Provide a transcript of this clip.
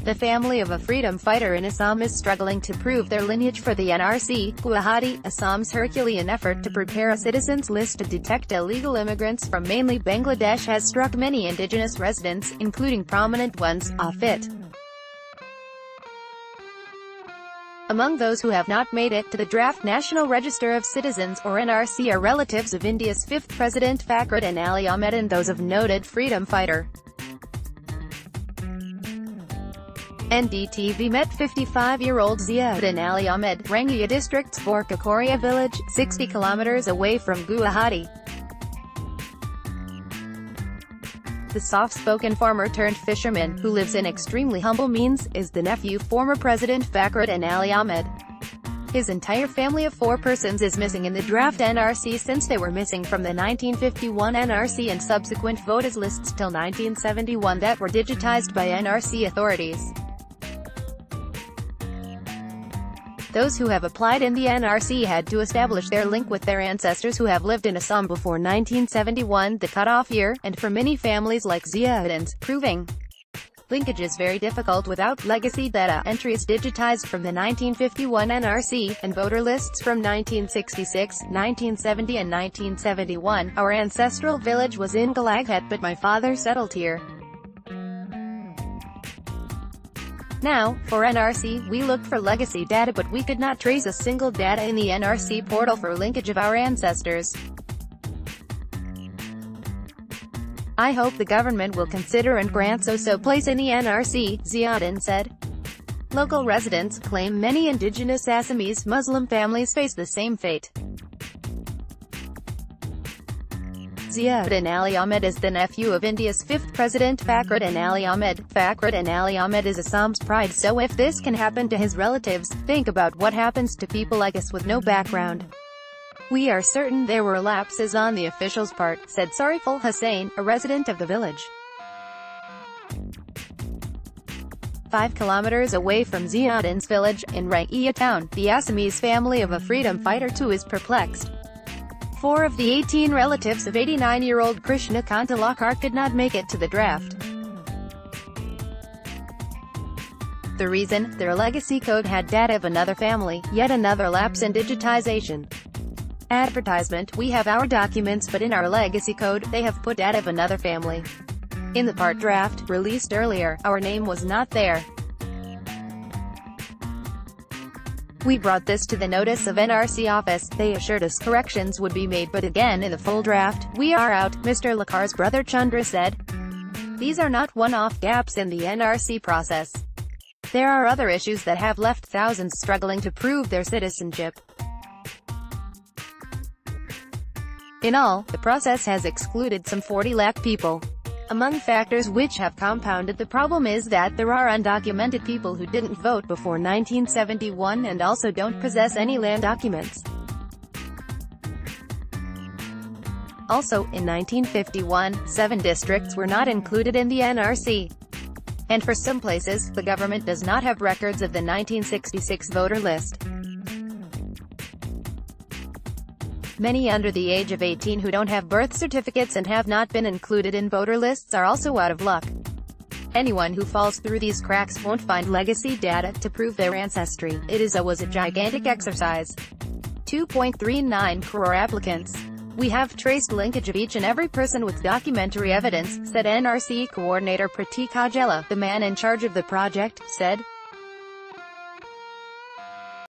The family of a freedom fighter in Assam is struggling to prove their lineage for the NRC. Guwahati, Assam's Herculean effort to prepare a citizens list to detect illegal immigrants from mainly Bangladesh has struck many indigenous residents, including prominent ones, off it. Among those who have not made it to the draft National Register of Citizens, or NRC, are relatives of India's fifth president Fakhruddin Ali Ahmed and those of noted freedom fighter. NDTV met 55-year-old Ziauddin Ali Ahmed, Rangaiya district's Borkakoria village, 60 kilometers away from Guwahati. The soft-spoken farmer-turned-fisherman, who lives in extremely humble means, is the nephew of former President Fakhruddin Ali Ahmed. His entire family of 4 persons is missing in the draft NRC since they were missing from the 1951 NRC and subsequent voters lists till 1971 that were digitized by NRC authorities. Those who have applied in the NRC had to establish their link with their ancestors who have lived in Assam before 1971, the cutoff year, and for many families like Ziauddin's, proving linkage is very difficult without legacy data entries digitized from the 1951 NRC, and voter lists from 1966, 1970 and 1971. Our ancestral village was in Galaghat but my father settled here. Now, for NRC, we looked for legacy data but we could not trace a single data in the NRC portal for linkage of our ancestors. I hope the government will consider and grant so place in the NRC, Ziauddin said. Local residents claim many indigenous Assamese Muslim families face the same fate. Ziauddin Ali Ahmed is the nephew of India's fifth president Fakhruddin Ali Ahmed. Fakhruddin Ali Ahmed is Assam's pride, so if this can happen to his relatives, think about what happens to people like us with no background. We are certain there were lapses on the officials' part, said Sariful Hussain, a resident of the village. 5 kilometers away from Ziauddin's village, in Rangaiya town, the Assamese family of a freedom fighter too is perplexed. 4 of the 18 relatives of 89-year-old Krishna Kantalakar could not make it to the draft. The reason? Their legacy code had data of another family, yet another lapse in digitization. Advertisement: we have our documents but in our legacy code, they have put data of another family. In the part draft, released earlier, our name was not there. We brought this to the notice of NRC office, they assured us corrections would be made but again in the full draft, we are out, Mr. Lakar's brother Chandra said. These are not one-off gaps in the NRC process. There are other issues that have left thousands struggling to prove their citizenship. In all, the process has excluded some 40 lakh people. Among factors which have compounded the problem is that there are undocumented people who didn't vote before 1971 and also don't possess any land documents. Also, in 1951, 7 districts were not included in the NRC. And for some places, the government does not have records of the 1966 voter list. Many under the age of 18 who don't have birth certificates and have not been included in voter lists are also out of luck. Anyone who falls through these cracks won't find legacy data to prove their ancestry. It was a gigantic exercise. 2.39 crore applicants. We have traced linkage of each and every person with documentary evidence, said NRC Coordinator Pratik Ajela. The man in charge of the project said,